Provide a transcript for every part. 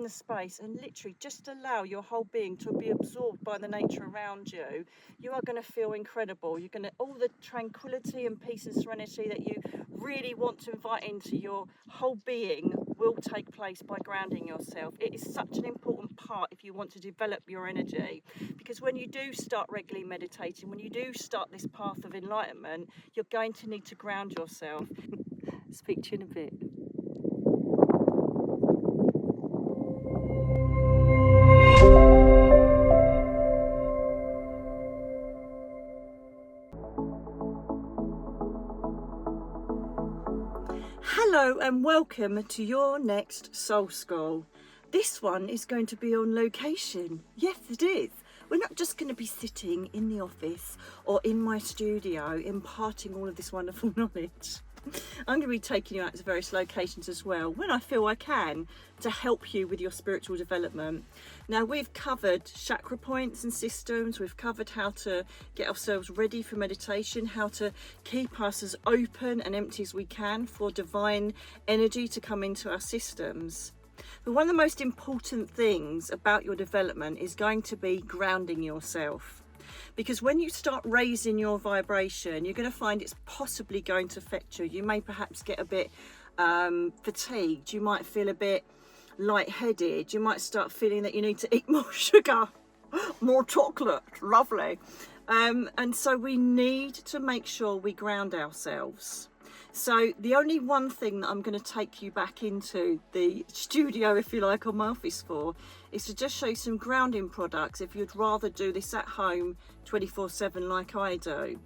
the space and literally just allow your whole being to be absorbed by the nature around you, you are going to feel incredible. You're going to, all the tranquility and peace and serenity that you really want to invite into your whole being will take place by grounding yourself. It is such an important part if you want to develop your energy, because when you do start regularly meditating, when you do start this path of enlightenment, you're going to need to ground yourself. Speak to you in a bit. Hello and welcome to your next Soul School. This one is going to be on location. Yes, it is. We're not just going to be sitting in the office or in my studio imparting all of this wonderful knowledge. I'm going to be taking you out to various locations as well when I feel I can, to help you with your spiritual development. Now, we've covered chakra points and systems, we've covered how to get ourselves ready for meditation, how to keep us as open and empty as we can for divine energy to come into our systems. But one of the most important things about your development is going to be grounding yourself. Because when you start raising your vibration, you're going to find it's possibly going to affect you. You may perhaps get a bit fatigued. You might feel a bit lightheaded. You might start feeling that you need to eat more sugar, more chocolate. Lovely. And so we need to make sure we ground ourselves. So the only one thing that I'm going to take you back into the studio, if you like, or my office for, is to just show you some grounding products if you'd rather do this at home 24/7 like I do.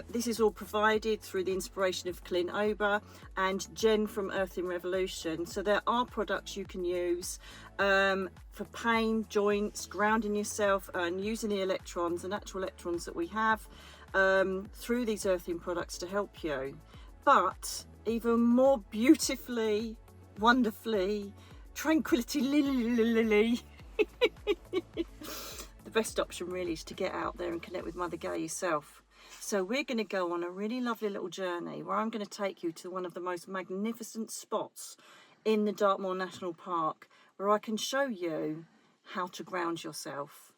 This is all provided through the inspiration of Clint Ober and Jen from Earth in Revolution. So there are products you can use for pain, joints, grounding yourself, and using the electrons, the natural electrons that we have through these earthing products to help you. But even more beautifully, wonderfully, tranquility, the best option really is to get out there and connect with Mother Gaia yourself. So we're going to go on a really lovely little journey where I'm going to take you to one of the most magnificent spots in the Dartmoor National Park, where I can show you how to ground yourself.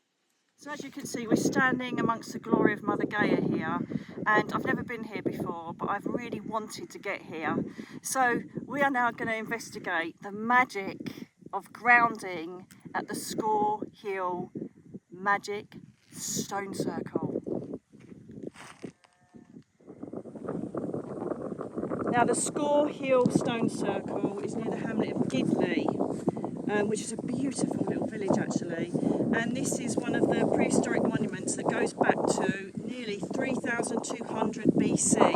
So as you can see, we're standing amongst the glory of Mother Gaia here, and I've never been here before, but I've really wanted to get here. So we are now going to investigate the magic of grounding at the Scorhill Magic Stone Circle. Now, the Scorhill Stone Circle is near the hamlet of Gidley, which is a beautiful little village actually, and this is one of the prehistoric monuments that goes back to nearly 3200 BC,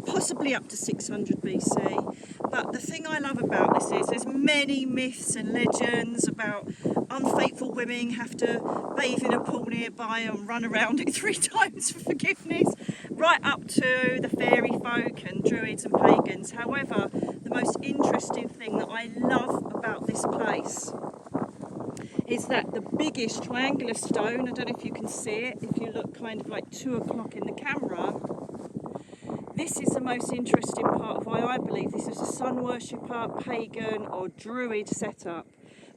possibly up to 600 BC. But the thing I love about this is there's many myths and legends about unfaithful women have to bathe in a pool nearby and run around it 3 times for forgiveness, right up to the fairy folk and druids and pagans. However, the most interesting thing that I love about this place is that the biggest triangular stone, I don't know if you can see it, if you look kind of like 2 o'clock in the camera, this is the most interesting part of why I believe this is a sun worshipper, pagan or druid setup,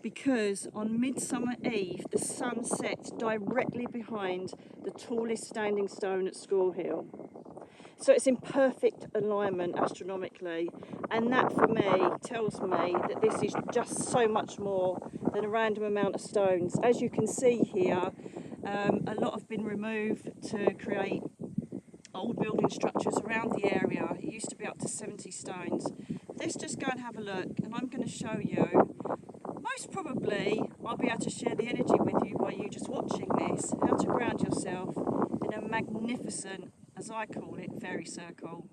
because on Midsummer Eve the sun sets directly behind the tallest standing stone at Scorhill. So it's in perfect alignment astronomically, and that for me tells me that this is just so much more than a random amount of stones. As you can see here, a lot have been removed to create old building structures around the area. It used to be up to 70 stones. Let's just go and have a look, and I'm going to show you. Most probably I'll be able to share the energy with you by you just watching this, how to ground yourself in a magnificent, as I call it, fairy circle.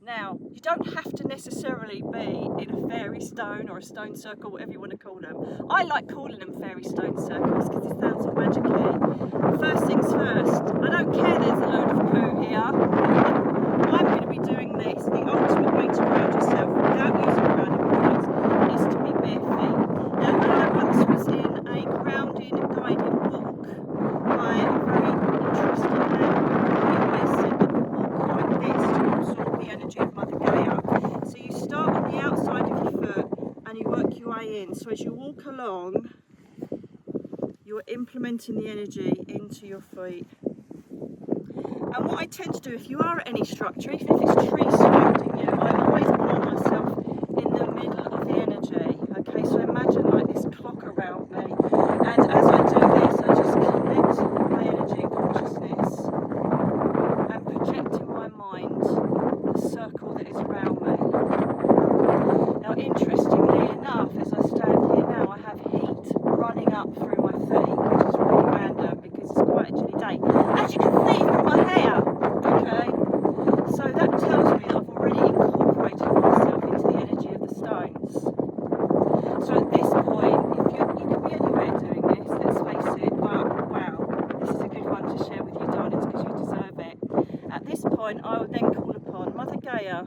Now, you don't have to necessarily be in a fairy stone or a stone circle, whatever you want to call them. I like calling them fairy stone circles because it sounds so magically. First things first, I don't care there's a load of poo here. I'm going to be doing this. The ultimate way to ground yourself without using grounding products is to be bare feet. Now, I once was in a grounding guided walk by a very interesting man. He always said that you walk like this to absorb the energy of Mother Gaia. So you start on the outside of your foot and you work your way in. So as you walk along, you're implementing the energy into your feet. And what I tend to do, if you are at any structure, even if it's trees surrounding you, I always put myself in the middle of the energy. Okay, so imagine like this clock around me. And as I do this, I just connect my energy and consciousness and project in my mind the circle that is around me. Now, interestingly enough, as I stand here now, I have heat running up through my feet, which is really random because it's quite a chilly day. As you can see from my hair, okay? So that tells me that I've already incorporated myself into the energy of the stones. So at this point, if you could be anywhere doing this, let's face it, but wow, this is a good one to share with you, darlings, because you deserve it. At this point, I would then call upon Mother Gaia,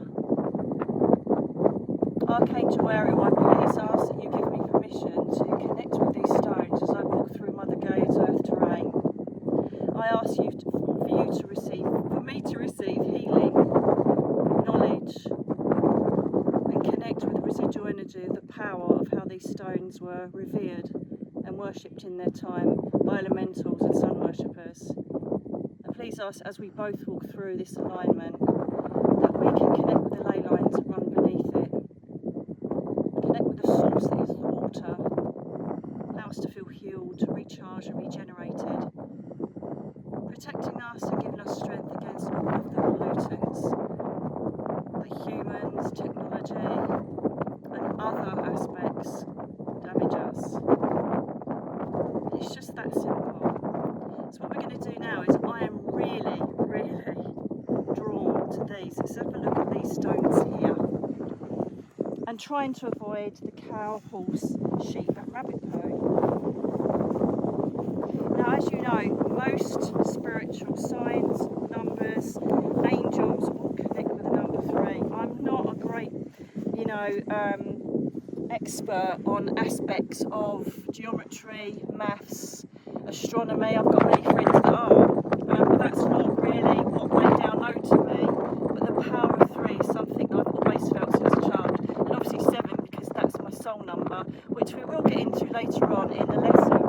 Archangel Ariel, I please ask that you give me permission to connect with these stones as I walk through Mother Gaia's earth terrain. I ask you for me to receive healing, knowledge, and connect with the residual energy of the power of how these stones were revered and worshipped in their time by elementals and sun worshippers. And please ask, as we both walk through this alignment, that we can connect with the ley lines that run beneath it. Connect with the source that is the water. Allow us to feel healed, recharged and regenerated. Protecting us and giving us strength against all of the pollutants, the humans, technology and other aspects damage us. It's just that simple. So what we're going to do now is I am really, really drawn to these. Let's have a look at these stones here. And trying to avoid the cow, horse, sheep and rabbit poo. Now, as you know, most spiritual signs, numbers, angels all connect with the number 3. I'm not a great, expert on aspects of geometry, maths, astronomy. I've got many friends that are, but that's not really what they download to me. But the power of 3 is something I've always felt since a child, and obviously 7 because that's my soul number, which we will get into later on in the lesson.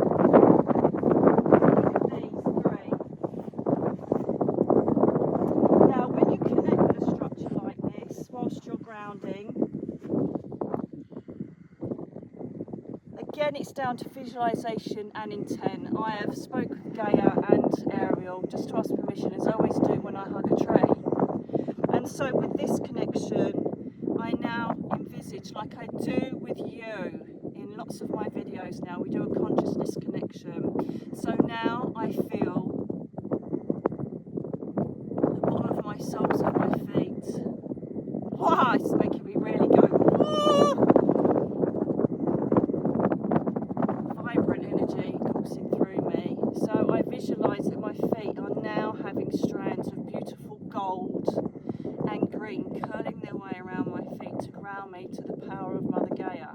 Again, it's down to visualization and intent. I have spoke with Gaia and Ariel just to ask permission, as I always do when I hug a tree. And so with this connection, I now envisage, like I do with you in lots of my videos now, we do a consciousness connection. So now I feel the bottom of my soles of my feet. Wow, it's making me really go, whoa! Visualise that my feet are now having strands of beautiful gold and green curling their way around my feet to ground me to the power of Mother Gaia.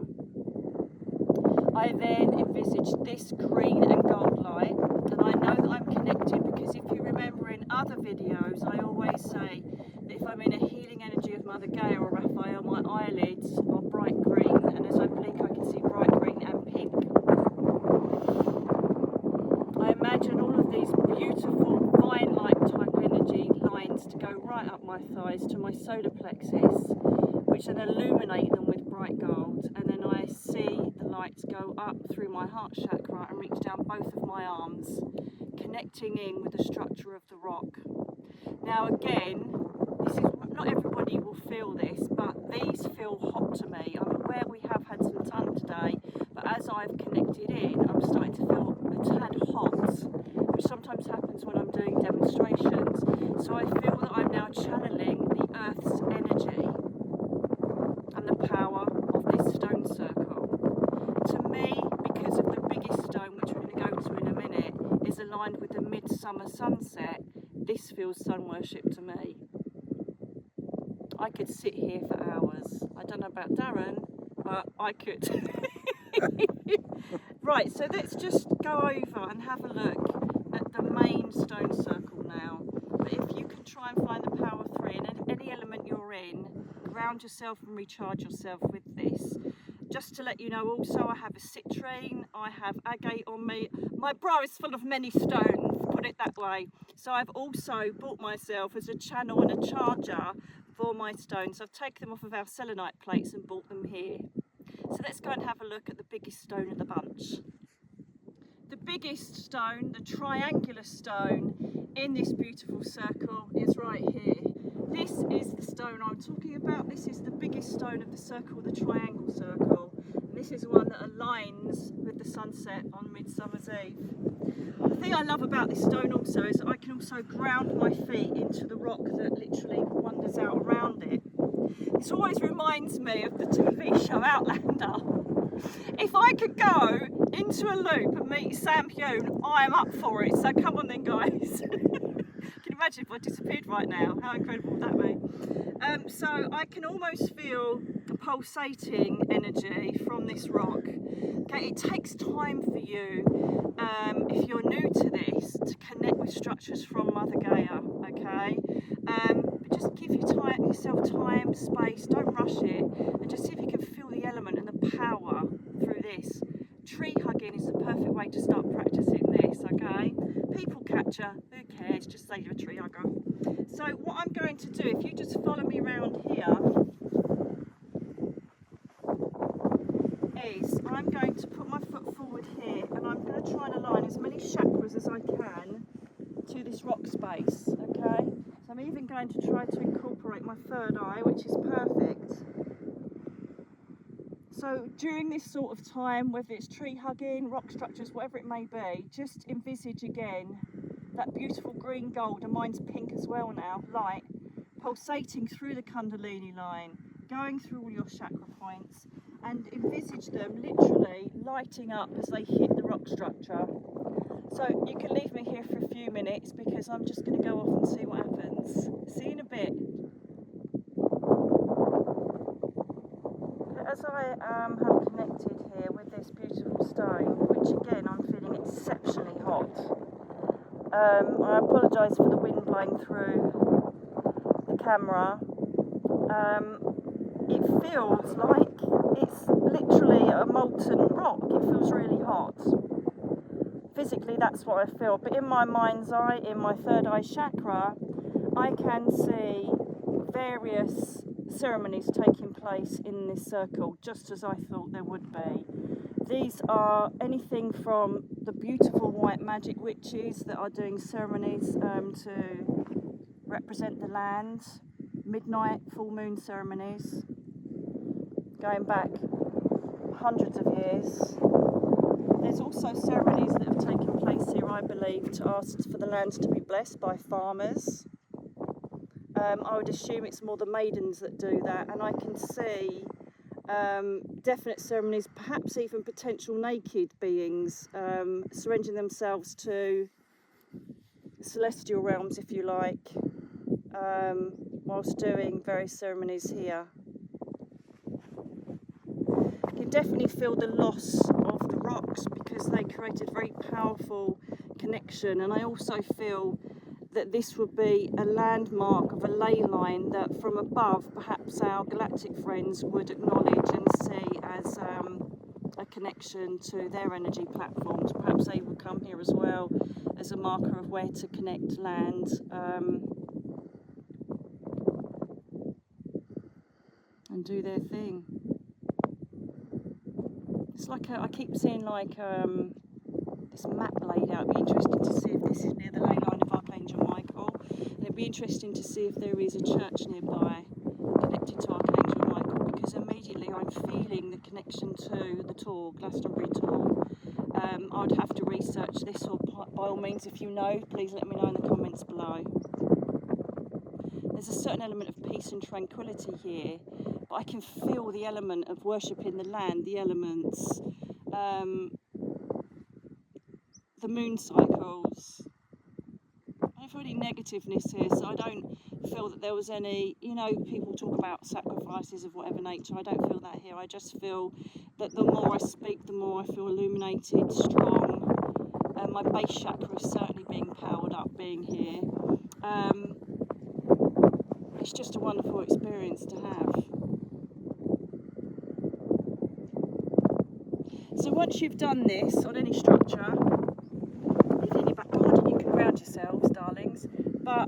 I then envisage this green and gold light, and I know that I'm connected because if you remember in other videos I always say that if I'm in a healing energy of Mother Gaia or Raphael, my eyelids are bright green, and as I blink I can see bright green and pink. I imagine all of these beautiful vine-like type energy lines to go right up my thighs to my solar plexus, which then illuminate them with bright gold, and then I see the lights go up through my heart chakra and reach down both of my arms, connecting in with the structure of the rock. Now again, this is not everybody will feel this, but these feel hot to me. I'm aware we have had some sun today, but as I've connected in, I'm starting to feel a tad hot, which sometimes happens when I'm doing demonstrations. So I feel that I'm now channeling the Earth's energy and the power of this stone circle. To me, because of the biggest stone, which we're going to go to in a minute, is aligned with the midsummer sunset, this feels sun worship to me. I could sit here for hours. I don't know about Darren, but I could. Right, so let's just go over and have a look at the main stone circle now. But if you can try and find the power of 3 in any element you're in, ground yourself and recharge yourself with this. Just to let you know also, I have a citrine, I have agate on me. My bra is full of many stones, put it that way. So I've also bought myself as a channel and a charger for my stones. I've taken them off of our selenite plates and bought them here. So let's go and have a look at the biggest stone of the bunch. The biggest stone, the triangular stone in this beautiful circle is right here. This is the stone I'm talking about. This is the biggest stone of the circle, the triangle circle. And this is one that aligns with the sunset on Midsummer's Eve. The thing I love about this stone also is that I can also ground my feet into the rock that literally wanders out around it. This always reminds me of the TV show Outlander. If I could go into a loop and meet Sam Hume, I am up for it. So come on then, guys. Can you imagine if I disappeared right now? How incredible would that be? So I can almost feel a pulsating energy from this rock. Okay, it takes time for you, if you're new to this, to connect with structures from Mother Gaia. Okay, but just give yourself time, space. Don't rush it, and just see if you can feel the element and the power through this. Tree hugging is the perfect way to start practicing this. Okay, people catcher, who cares? Just say you're a tree hugger. So what I'm going to do, if you just follow me around here, is I'm going to put my foot forward here and I'm going to try and align as many chakras as I can to this rock space, okay? So I'm even going to try to incorporate my third eye, which is perfect. So during this sort of time, whether it's tree hugging, rock structures, whatever it may be, just envisage again that beautiful green gold, and mine's pink as well now, light, pulsating through the Kundalini line, going through all your chakra points, and envisage them literally lighting up as they hit the rock structure. So you can leave me here for a few minutes because I'm just going to go off and see what happens. See you in a bit. As I have connected here with this beautiful stone, which again I'm feeling exceptionally hot. I apologise for the wind blowing through the camera. It feels like it's literally a molten rock. It feels really hot. Physically that's what I feel, but in my mind's eye, in my third eye chakra, I can see various ceremonies taking place in this circle, just as I thought there would be. These are anything from the beautiful white magic witches that are doing ceremonies to represent the land, midnight full moon ceremonies, going back hundreds of years. There's also ceremonies that have taken place here, I believe, to ask for the land to be blessed by farmers. I would assume it's more the maidens that do that, and I can see definite ceremonies, perhaps even potential naked beings surrendering themselves to celestial realms, if you like, whilst doing various ceremonies here. You can definitely feel the loss of the rocks because they created a very powerful connection, and I also feel that this would be a landmark of a ley line that from above perhaps our galactic friends would acknowledge and see as a connection to their energy platforms. Perhaps they would come here as well as a marker of where to connect land. And do their thing. It's like I keep seeing like this map laid out. It'd be interesting to see if this is near the ley line of Archangel Michael. And it'd be interesting to see if there is a church nearby connected to Archangel Michael, because immediately I'm feeling the connection to the tour, Glastonbury tour. I would have to research this, or by all means, if you know, please let me know in the comments below. There's a certain element of peace and tranquility here, but I can feel the element of worshipping the land, the elements, the moon cycles. I don't feel any negativeness here, so I don't feel that there was any, you know, people talk about sacrifices of whatever nature. I don't feel that here. I just feel that the more I speak, the more I feel illuminated, strong. My base chakra is certainly being powered up being here. It's just a wonderful experience to have. So once you've done this on any structure, even in your back garden, you can ground yourselves, darlings. But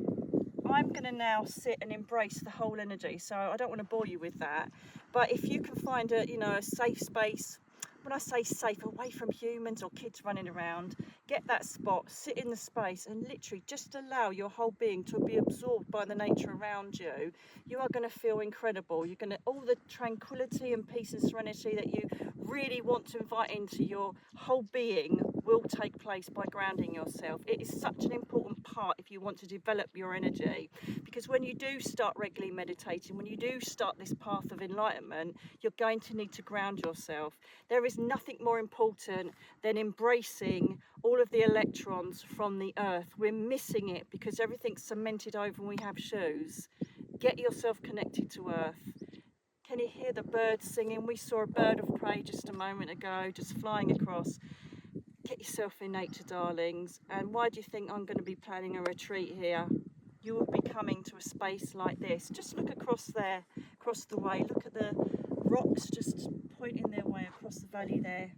I'm going to now sit and embrace the whole energy. So I don't want to bore you with that. But if you can find a, a safe space, when I say safe, away from humans or kids running around, get that spot, sit in the space and literally just allow your whole being to be absorbed by the nature around you. You are going to feel incredible. You're going to, all the tranquility and peace and serenity that you really want to invite into your whole being will take place by grounding yourself. It is such an important part if you want to develop your energy, because when you do start regularly meditating, when you do start this path of enlightenment, you're going to need to ground yourself. There is nothing more important than embracing all of the electrons from the earth. We're missing it because everything's cemented over and we have shoes. Get yourself connected to earth. Can you hear the birds singing? We saw a bird of prey just a moment ago, just flying across. Get yourself in nature, darlings. And why do you think I'm going to be planning a retreat here? You will be coming to a space like this. Just look across there, across the way. Look at the rocks just pointing their way across the valley there.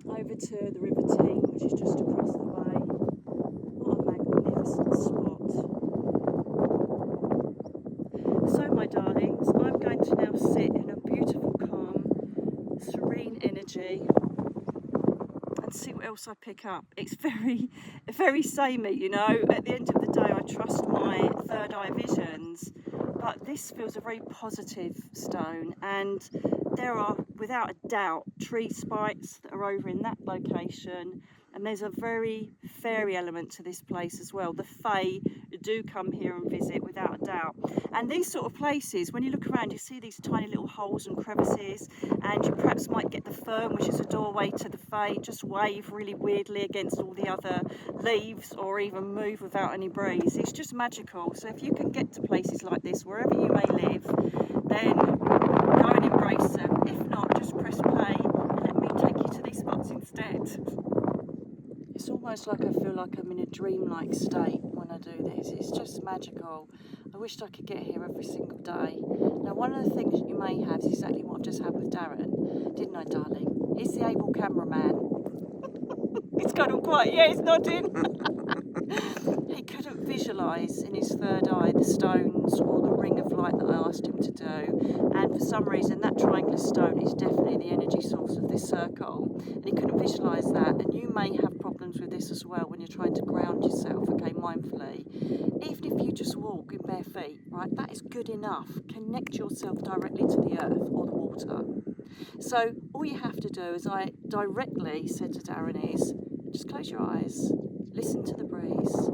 Over to the River Team, which is just across the way. What a magnificent spot. So, my darlings, I'm going to now sit in a beautiful, calm, serene energy and see what else I pick up. It's very samey, At the end of the day, I trust my third eye visions, but this feels a very positive stone, and there are, without a doubt, tree spikes that are over in that location, and there's a very fairy element to this place as well. The fae do come here and visit, without a doubt. And these sort of places, when you look around, you see these tiny little holes and crevices, and you perhaps might get the fern, which is a doorway to the fae, just wave really weirdly against all the other leaves, or even move without any breeze. It's just magical. So if you can get to places like this, wherever you may live, then go and embrace them. If not, just press play and let me take you to these spots instead. It's almost like I feel like I'm in a dreamlike state when I do this. It's just magical. I wished I could get here every single day. Now, one of the things you may have is exactly what I've just had with Darren, didn't I, darling? He's the able cameraman. It's kind of quiet. Yeah, he's nodding. He couldn't visualise in his third eye the stones or the ring of light that I asked him to do, and for some reason that triangular stone is definitely the energy source of this circle, and he couldn't visualise that. And you may have problems with this as well when you're trying to ground yourself, okay, mindfully. Even if you just walk in bare feet, right, that is good enough. Connect yourself directly to the earth or the water. So all you have to do, as I directly said to Darren, is just close your eyes, listen to the breeze.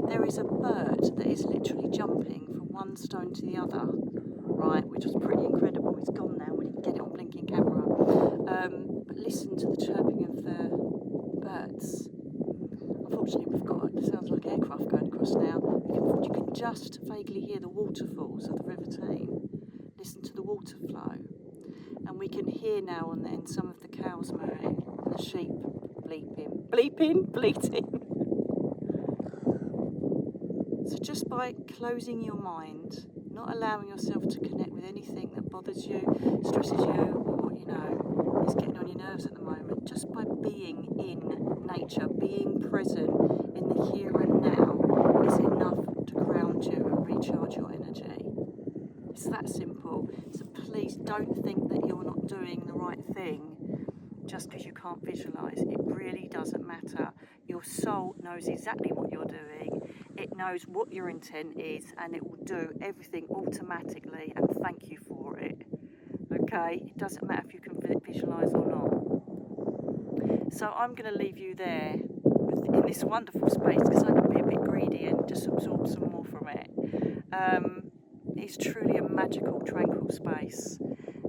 There is a bird that is literally jumping from one stone to the other, right, which was pretty incredible. It's gone now, we didn't get it on blinking camera. But listen to the chirping of the birds. Unfortunately, we've got, it sounds like aircraft going across now. You can just vaguely hear the waterfalls of the River Team. Listen to the water flow. And we can hear now and then some of the cows mooing and the sheep bleating. So just by closing your mind, not allowing yourself to connect with anything that bothers you, stresses you, or, is getting on your nerves at the moment, just by being in nature, being present in the here and now is enough to ground you and recharge your energy. It's that simple. So please don't think that you're not doing the right thing just because you can't visualise. It really doesn't matter. Your soul knows exactly what you're doing. It knows what your intent is, and it will do everything automatically and thank you for it. Okay? It doesn't matter if you can visualise or not. So I'm going to leave you there in this wonderful space because I can be a bit greedy and just absorb some more from it. It's truly a magical, tranquil space.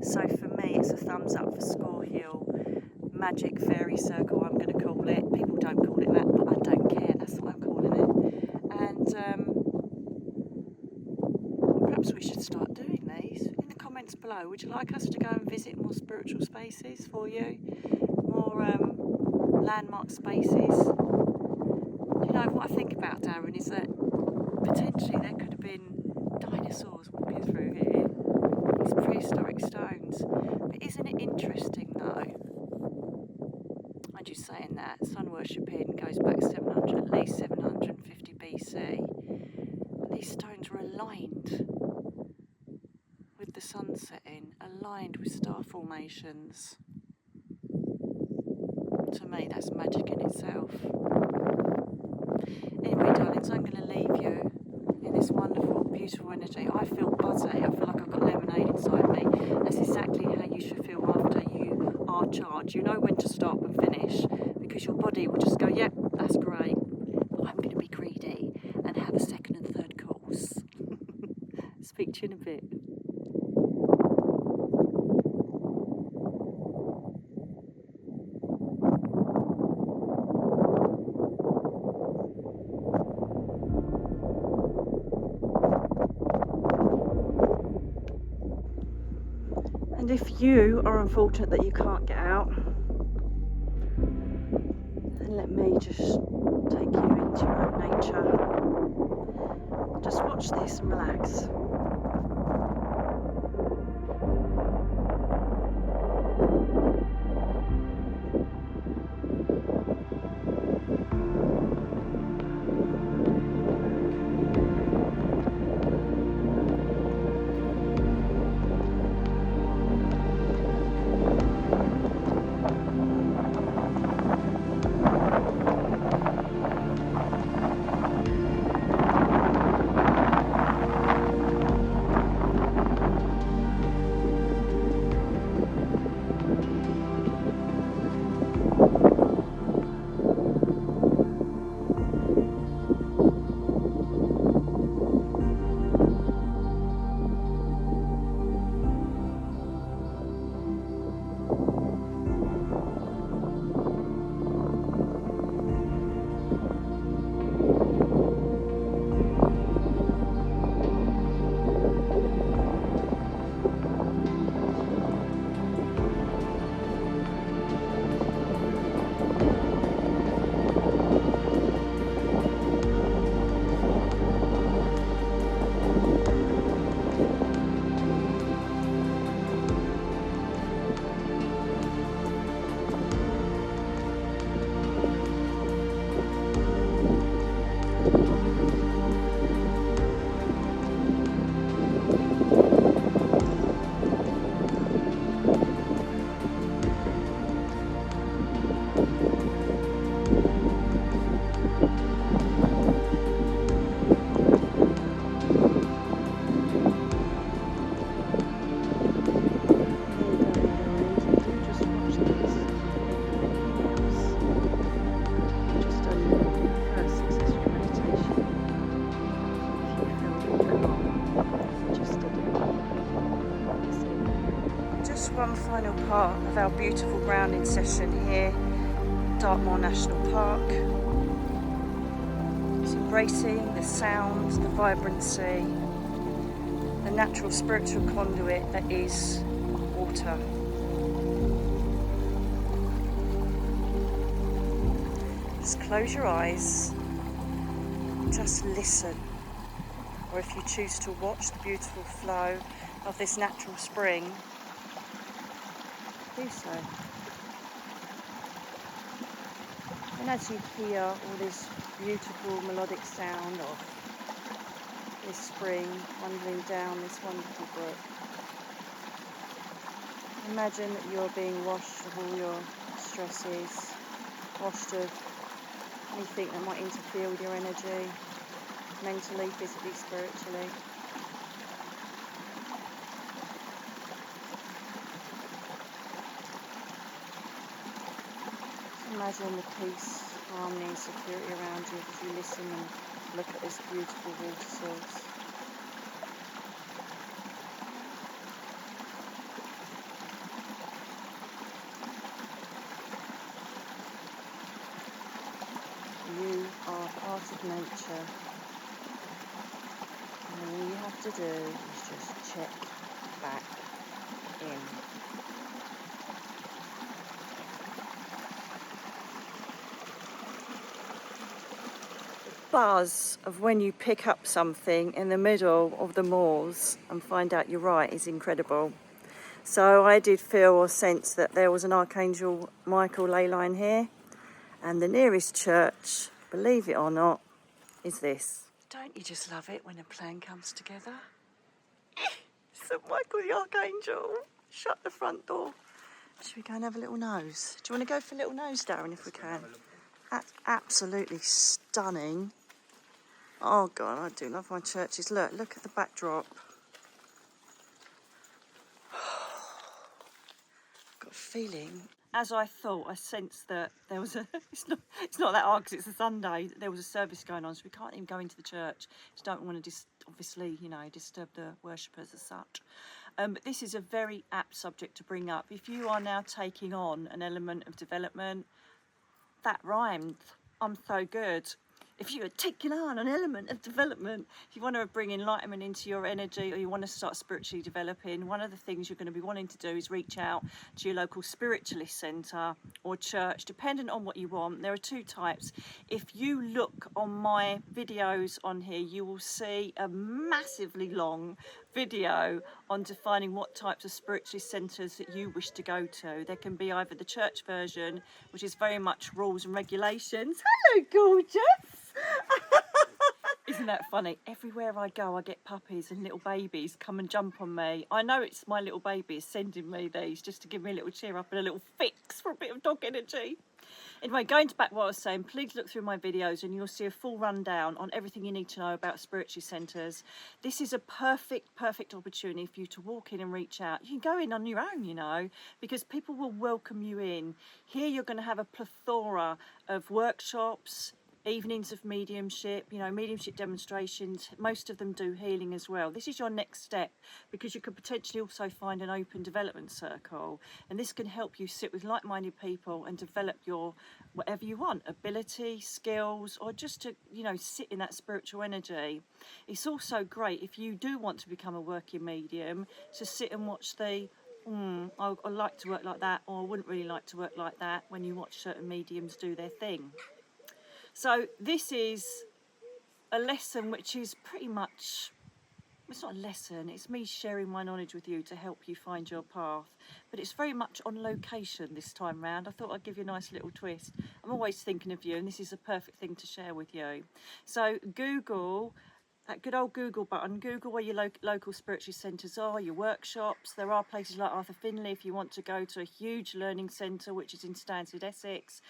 So for me, it's a thumbs up for Scorhill. Magic fairy circle, I'm going to call it. People don't call it that, but I don't care. That's what I'm calling it. And perhaps we should start doing these. In the comments below, would you like us to go and visit more spiritual spaces for you? More landmark spaces? What I think about, Darren, is that potentially there could have been dinosaurs walking through here. these prehistoric stones. But isn't it interesting though? I'm just saying that sun worshipping goes back at least 750 BC. And these stones were aligned with the sun setting, aligned with star formations. To me, that's magic in itself. Anyway, darlings, I'm going to leave you in this wonderful, beautiful energy. I feel buzzy. I feel like I've got lemonade inside me. That's exactly how you should feel after you are charged. You know when to stop and finish, because your body will just go, yep, that's great, but I'm going to be greedy and have a second and third course. Speak to you in a bit. And if you are unfortunate that you can't get out, then let me just take you into your own nature. Just watch this and relax. One final part of our beautiful grounding session here, Dartmoor National Park. It's embracing the sound, the vibrancy, the natural spiritual conduit that is water. Just close your eyes, just listen, or if you choose to watch the beautiful flow of this natural spring, do so. And as you hear all this beautiful melodic sound of this spring wandering down this wonderful brook, imagine that you're being washed of all your stresses, washed of anything that might interfere with your energy, mentally, physically, spiritually. Imagine the peace, harmony and security around you as you listen and look at this beautiful water source. You are part of nature, and all you have to do is just check back in. buzz of when you pick up something in the middle of the moors and find out you're right is incredible. So I did feel or sense that there was an Archangel Michael Leyline here, and the nearest church, believe it or not, is this. Don't you just love it when a plan comes together? St Michael the Archangel. Shut the front door. Should we go and have a little nose? Do you want to go for a little nose, Darren, if we can? That's absolutely stunning. Oh God, I do love my churches. Look at the backdrop. I've got a feeling. As I thought, I sensed that there was a. It's not that hard because it's a Sunday. There was a service going on, so we can't even go into the church. Just don't want to obviously, disturb the worshippers as such. But this is a very apt subject to bring up. If you are now taking on an element of development, that rhymed. I'm so good. If you are taking on an element of development, if you want to bring enlightenment into your energy, or you want to start spiritually developing, one of the things you're going to be wanting to do is reach out to your local spiritualist centre or church, dependent on what you want. There are two types. If you look on my videos on here, you will see a massively long video on defining what types of spiritualist centres that you wish to go to. There can be either the church version, which is very much rules and regulations. Hello, gorgeous. Isn't that funny? Everywhere I go, I get puppies and little babies come and jump on me. I know it's my little baby sending me these just to give me a little cheer up and a little fix for a bit of dog energy. Anyway, going back to what I was saying, please look through my videos and you'll see a full rundown on everything you need to know about spiritual centres. This is a perfect opportunity for you to walk in and reach out. You can go in on your own, because people will welcome you in. Here you're going to have a plethora of workshops, evenings of mediumship, mediumship demonstrations. Most of them do healing as well. This is your next step, because you could potentially also find an open development circle, and this can help you sit with like-minded people and develop your whatever you want, ability, skills, or just to sit in that spiritual energy. It's also great if you do want to become a working medium to sit and watch the I like to work like that, or I wouldn't really like to work like that, when you watch certain mediums do their thing. So this is a lesson which is pretty much, it's not a lesson, it's me sharing my knowledge with you to help you find your path. But it's very much on location this time round. I thought I'd give you a nice little twist. I'm always thinking of you, and this is a perfect thing to share with you. So Google, that good old Google button, Google where your local spiritual centres are, your workshops. There are places like Arthur Findlay if you want to go to a huge learning centre which is in Stansted, Essex.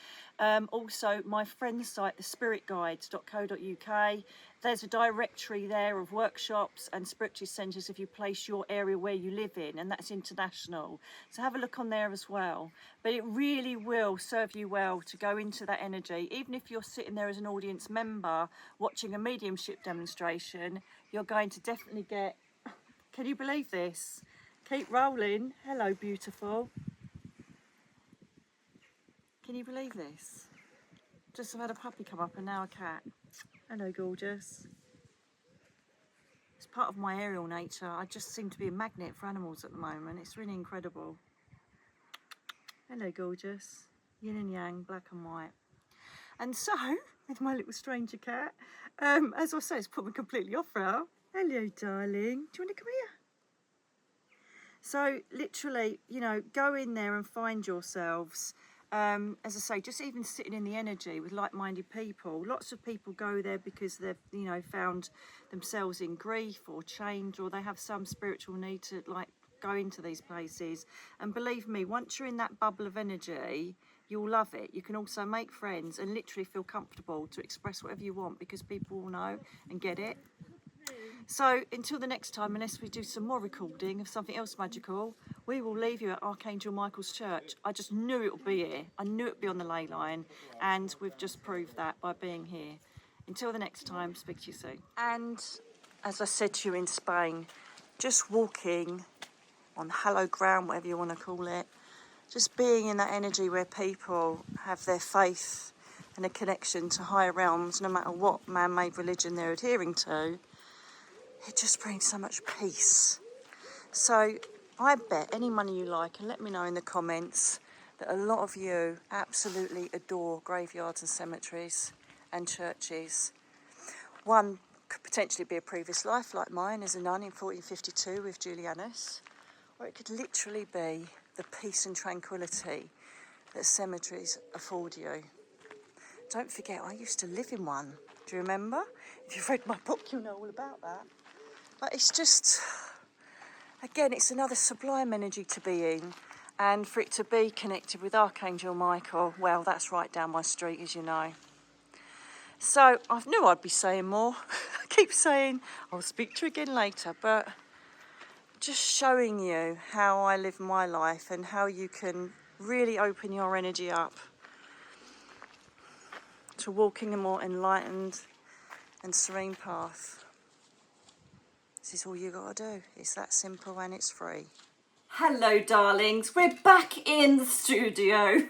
Also my friend's site, thespiritguides.co.uk. There's a directory there of workshops and spiritual centres if you place your area where you live in, and that's international. So have a look on there as well. But it really will serve you well to go into that energy. Even if you're sitting there as an audience member watching a mediumship demonstration, you're going to definitely get, can you believe this? Keep rolling. Hello, beautiful. Can you believe this? Just had a puppy come up and now a cat. Hello, gorgeous. It's part of my aerial nature. I just seem to be a magnet for animals at the moment. It's really incredible. Hello, gorgeous. Yin and yang, black and white. And so, with my little stranger cat, as I say, it's put me completely off now. Hello, darling. Do you want to come here? So, literally, go in there and find yourselves. As I say, just even sitting in the energy with like-minded people. Lots of people go there because they've, found themselves in grief or change, or they have some spiritual need to go into these places. And believe me, once you're in that bubble of energy, you'll love it. You can also make friends and literally feel comfortable to express whatever you want, because people will know and get it. So until the next time, unless we do some more recording of something else magical, we will leave you at Archangel Michael's church. I just knew it would be here. I knew it would be on the Leyline, and we've just proved that by being here. Until the next time, speak to you soon. And as I said to you in Spain, just walking on hallowed ground, whatever you want to call it, just being in that energy where people have their faith and a connection to higher realms, no matter what man-made religion they're adhering to, it just brings so much peace. So I bet any money you like, and let me know in the comments, that a lot of you absolutely adore graveyards and cemeteries and churches. one could potentially be a previous life like mine as a nun in 1452 with Julianus, or it could literally be the peace and tranquility that cemeteries afford you. Don't forget, I used to live in one. Do you remember? If you've read my book, you'll know all about that. But it's just, again, it's another sublime energy to be in. And for it to be connected with Archangel Michael, well, that's right down my street, as you know. So I knew I'd be saying more. I keep saying I'll speak to you again later, but just showing you how I live my life and how you can really open your energy up to walking a more enlightened and serene path. This is all you got to do. It's that simple and it's free. Hello, darlings. We're back in the studio,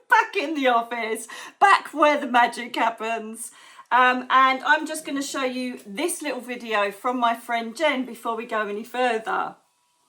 back in the office, back where the magic happens. And I'm just going to show you this little video from my friend Jen before we go any further.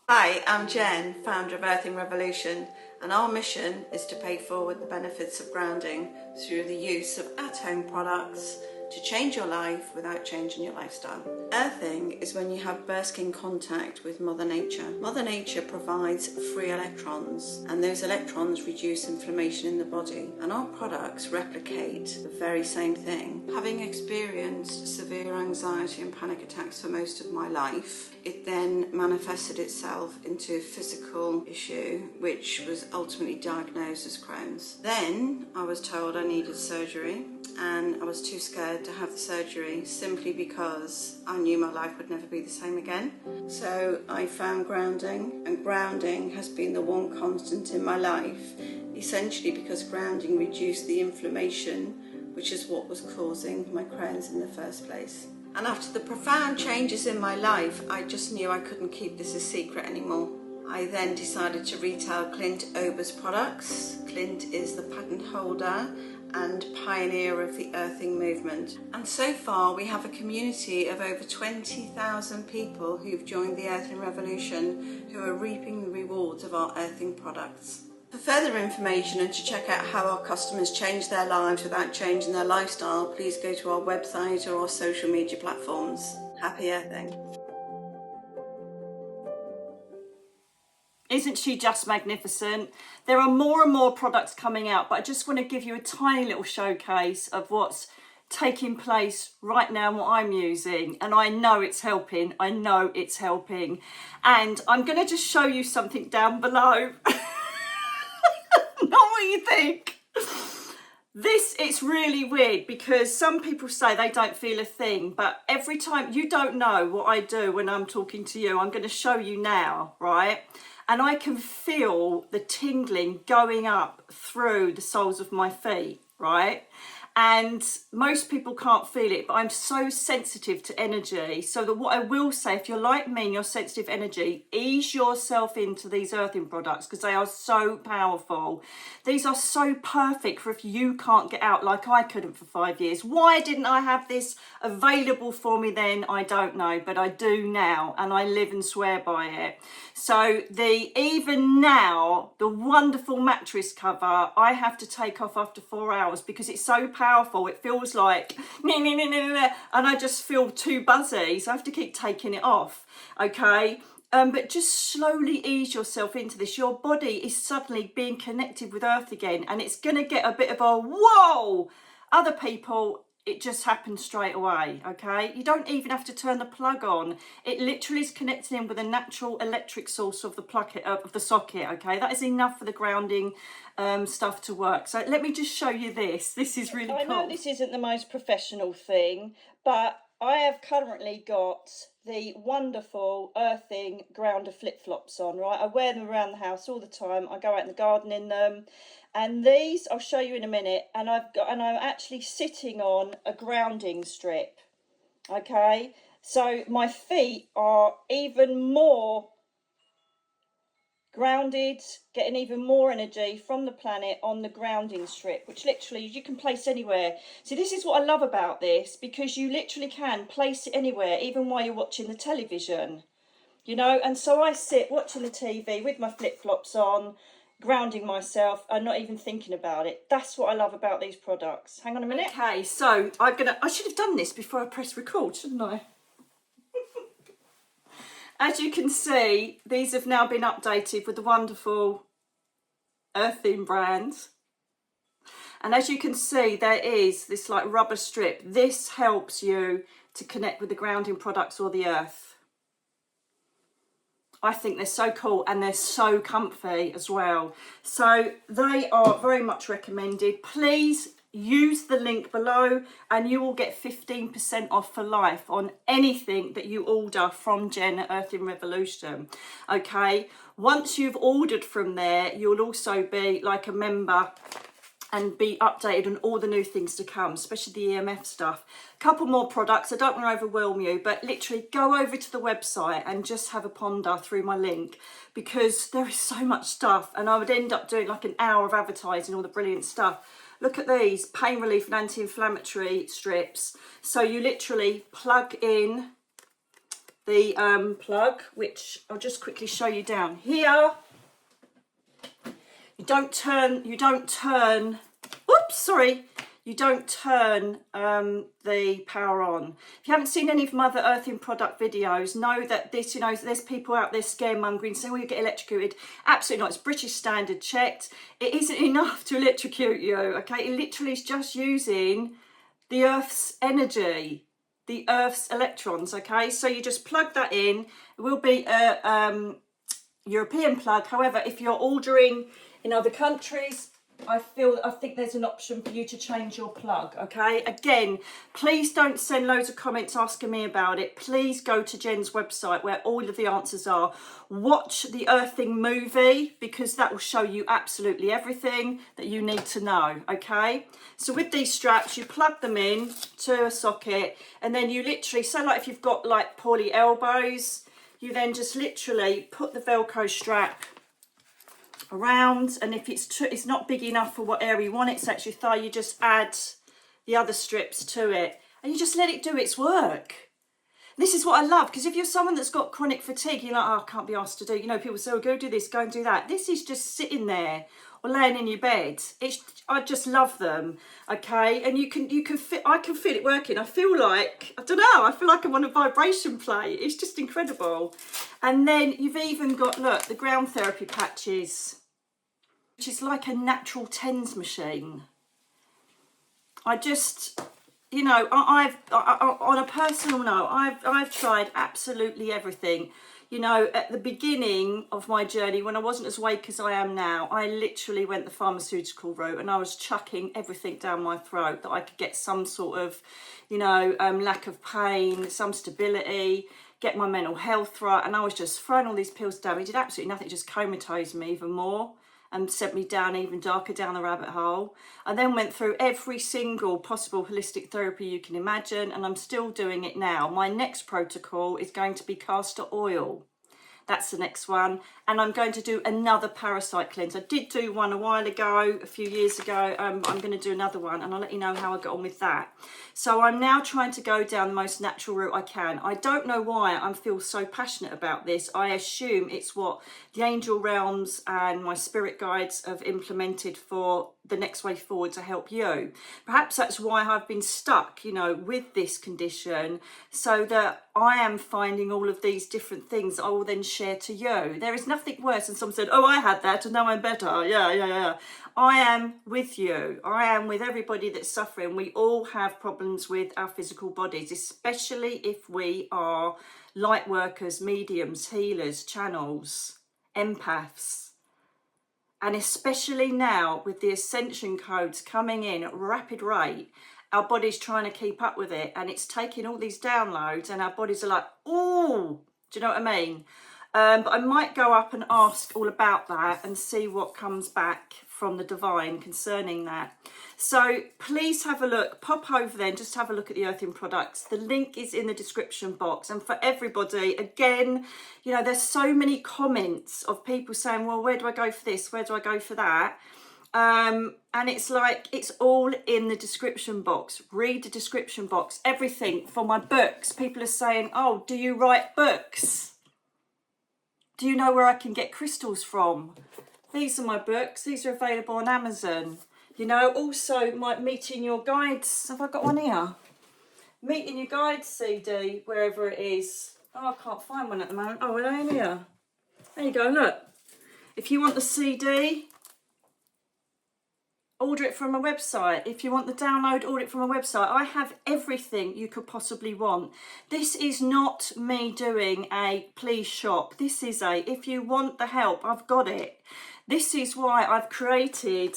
Hi, I'm Jen, founder of Earthing Revolution, and our mission is to pay forward the benefits of grounding through the use of at-home products to change your life without changing your lifestyle. Earthing is when you have bursting contact with Mother Nature. Mother Nature provides free electrons, and those electrons reduce inflammation in the body, and our products replicate the very same thing. Having experienced severe anxiety and panic attacks for most of my life, it then manifested itself into a physical issue, which was ultimately diagnosed as Crohn's. Then I was told I needed surgery, and I was too scared to have the surgery simply because I knew my life would never be the same again. So I found grounding, and grounding has been the one constant in my life, essentially because grounding reduced the inflammation, which is what was causing my Crohn's in the first place. And after the profound changes in my life, I just knew I couldn't keep this a secret anymore. I then decided to retail Clint Ober's products. Clint is the patent holder and pioneer of the earthing movement. And so far we have a community of over 20,000 people who've joined the Earthing Revolution, who are reaping the rewards of our earthing products. For further information and to check out how our customers change their lives without changing their lifestyle, please go to our website or our social media platforms. Happy earthing. Isn't she just magnificent? There are more and more products coming out, but I just want to give you a tiny little showcase of what's taking place right now and what I'm using. And I know it's helping. I know it's helping. And I'm going to just show you something down below. Not what you think. It's really weird because some people say they don't feel a thing, but every time, you don't know what I do when I'm talking to you. I'm going to show you now, right? And I can feel the tingling going up through the soles of my feet, right? And most people can't feel it, but I'm so sensitive to energy. So that what I will say, if you're like me and you're sensitive energy, ease yourself into these earthing products because they are so powerful. These are so perfect for if you can't get out like I couldn't for 5 years. Why didn't I have this available for me then? I don't know, but I do now, and I live and swear by it. So even now, the wonderful mattress cover, I have to take off after 4 hours because it's so powerful. It feels like, and I just feel too buzzy. So I have to keep taking it off, okay? But just slowly ease yourself into this. Your body is suddenly being connected with Earth again, and it's going to get a bit of a whoa. Other people, it just happens straight away, okay? You don't even have to turn the plug on. It literally is connected in with a natural electric source of the socket, okay? That is enough for the grounding stuff to work. So let me just show you this. This is really cool. I know this isn't the most professional thing, but I have currently got the wonderful earthing grounder flip-flops on, right? I wear them around the house all the time. I go out in the garden in them. And these, I'll show you in a minute, and I'm actually sitting on a grounding strip, okay? So my feet are even more grounded, getting even more energy from the planet on the grounding strip, which literally you can place anywhere. So this is what I love about this, because you literally can place it anywhere, even while you're watching the television, you know? And so I sit watching the TV with my flip-flops on, grounding myself and not even thinking about it. That's what I love about these products. Hang on a minute. Okay, so I should have done this before I press record, shouldn't I? As you can see, these have now been updated with the wonderful Earthing brand. And as you can see, there is this like rubber strip. This helps you to connect with the grounding products or the earth. I think they're so cool and they're so comfy as well. So they are very much recommended. Please use the link below and you will get 15% off for life on anything that you order from Jen at Earthing Revolution. Okay, once you've ordered from there, you'll also be like a member and be updated on all the new things to come, especially the EMF stuff. A couple more products. I don't want to overwhelm you, but literally go over to the website and just have a ponder through my link, because there is so much stuff and I would end up doing like an hour of advertising all the brilliant stuff. Look at these pain relief and anti-inflammatory strips. So you literally plug in the plug, which I'll just quickly show you down here. You don't turn the power on. If you haven't seen any of my other Earthing product videos, know that this, you know, there's people out there scaremongering, saying, well, you get electrocuted. Absolutely not. It's British standard checked. It isn't enough to electrocute you, okay? It literally is just using the Earth's energy, the Earth's electrons, okay? So you just plug that in. It will be a European plug. However, if you're ordering in other countries, I think there's an option for you to change your plug, okay? Again, please don't send loads of comments asking me about it. Please go to Jen's website where all of the answers are. Watch the Earthing movie, because that will show you absolutely everything that you need to know, okay? So with these straps, you plug them in to a socket, and then you literally, so like if you've got like poorly elbows, you then just literally put the Velcro strap around, and if it's not big enough for what area you want it, so it's your thigh, you just add the other strips to it and you just let it do its work. This is what I love, because if you're someone that's got chronic fatigue, you're like, oh, I can't be asked to do, you know, people say, oh, go do this, go and do that. This is just sitting there or laying in your bed. I just love them, okay? And you can feel, I can feel it working. I feel like, I don't know, I feel like I'm on a vibration plate. It's just incredible. And then you've even got, look, the ground therapy patches, which is like a natural TENS machine. I just, you know, I've on a personal note, I've tried absolutely everything. You know, at the beginning of my journey, when I wasn't as awake as I am now, I literally went the pharmaceutical route and I was chucking everything down my throat that I could get some sort of, you know, lack of pain, some stability, get my mental health right. And I was just throwing all these pills down. It did absolutely nothing, it just comatosed me even more and sent me down even darker down the rabbit hole. I then went through every single possible holistic therapy you can imagine, and I'm still doing it now. My next protocol is going to be castor oil. That's the next one. And I'm going to do another parasite cleanse. I did do one a while ago, a few years ago. I'm going to do another one, and I'll let you know how I got on with that. So I'm now trying to go down the most natural route I can. I don't know why I feel so passionate about this. I assume it's what the angel realms and my spirit guides have implemented for the next way forward to help you. Perhaps that's why I've been stuck, you know, with this condition, so that I am finding all of these different things I will then share to you. There is nothing worse than someone said, oh, I had that and now I'm better. Yeah. I am with you. I am with everybody that's suffering. We all have problems with our physical bodies, especially if we are light workers, mediums, healers, channels, empaths. And especially now with the ascension codes coming in at rapid rate, our body's trying to keep up with it, and it's taking all these downloads and our bodies are like, oh, do you know what I mean? But I might go up and ask all about that and see what comes back from the divine concerning that. So please have a look, pop over there and just have a look at the Earthing products. The link is in the description box. And for everybody, again, you know, there's so many comments of people saying, well, where do I go for this? Where do I go for that? And it's like, it's all in the description box. Read the description box. Everything for my books. People are saying, oh, do you write books? Do you know where I can get crystals from? These are my books. These are available on Amazon. You know, also my Meeting Your Guides. Have I got one here? Meeting Your Guides CD, wherever it is. Oh, I can't find one at the moment. Oh, well, in here. There you go, look. If you want the CD, order it from a website. If you want the download, order it from a website. I have everything you could possibly want. This is not me doing a please shop. This is a, if you want the help, I've got it. This is why I've created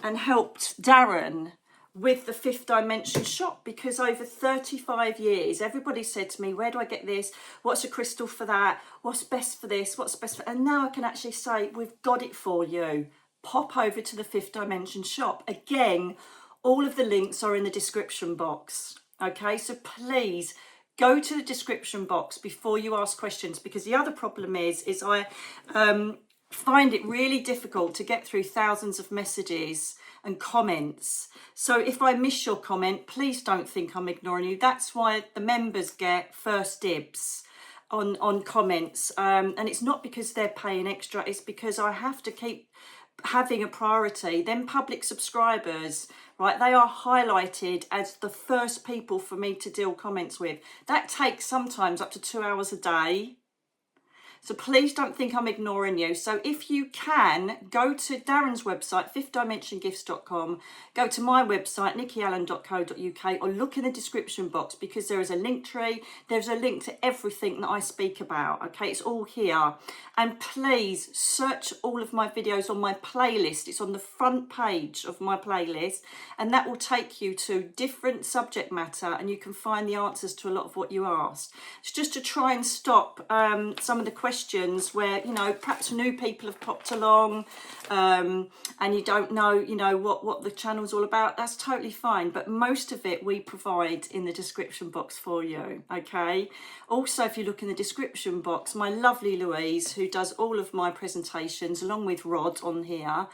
and helped Darren with the Fifth Dimension shop, because over 35 years, everybody said to me, where do I get this? What's a crystal for that? What's best for this? What's best for... And now I can actually say, we've got it for you. Pop over to the Fifth Dimension shop. Again, all of the links are in the description box. Okay, so please go to the description box before you ask questions, because the other problem is I find it really difficult to get through thousands of messages and comments. So if I miss your comment, please don't think I'm ignoring you. That's why the members get first dibs on comments. And it's not because they're paying extra, it's because I have to keep having a priority. Then public subscribers, right, they are highlighted as the first people for me to deal comments with. That takes sometimes up to 2 hours a day. So please don't think I'm ignoring you. So if you can, go to Darren's website, fifthdimensiongifts.com, go to my website, nikkiallen.co.uk, or look in the description box, because there is a Linktree. There's a link to everything that I speak about, okay? It's all here. And please search all of my videos on my playlist. It's on the front page of my playlist, and that will take you to different subject matter, and you can find the answers to a lot of what you asked. It's just to try and stop some of the questions where, you know, perhaps new people have popped along and you don't know, you know, what the channel's all about. That's totally fine, but most of it we provide in the description box for you, okay? Also, if you look in the description box, my lovely Louise, who does all of my presentations along with Rod on here,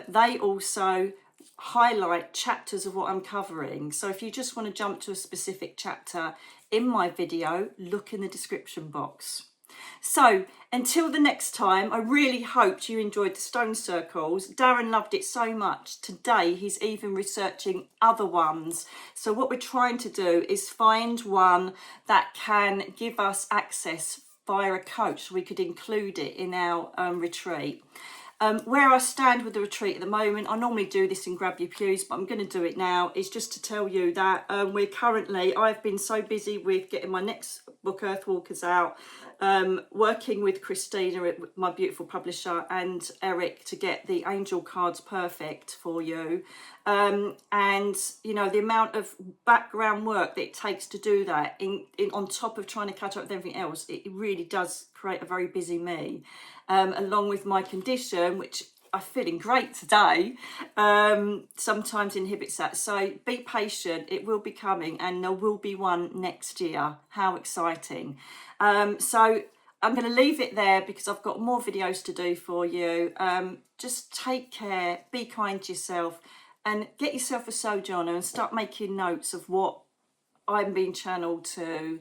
they also highlight chapters of what I'm covering. So if you just want to jump to a specific chapter in my video, look in the description box. So until the next time, I really hoped you enjoyed the stone circles. Darren loved it so much. Today he's even researching other ones. So what we're trying to do is find one that can give us access via a coach, so we could include it in our retreat. Where I stand with the retreat at the moment, I normally do this in Grab Your Pews, but I'm going to do it now, is just to tell you that I've been so busy with getting my next book, Earthwalkers, out, working with Christina, my beautiful publisher, and Eric to get the angel cards perfect for you. And, you know, the amount of background work that it takes to do that, on top of trying to catch up with everything else, it really does create a very busy me. Along with my condition, which I'm feeling great today, sometimes inhibits that. So be patient, it will be coming, and there will be one next year. How exciting. So I'm going to leave it there because I've got more videos to do for you. Just take care, be kind to yourself, and get yourself a sojourner and start making notes of what I'm being channeled to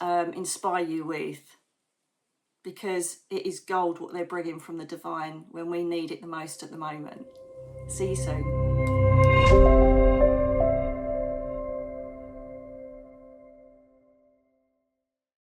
inspire you with. Because it is gold what they're bringing from the divine when we need it the most at the moment. See you soon.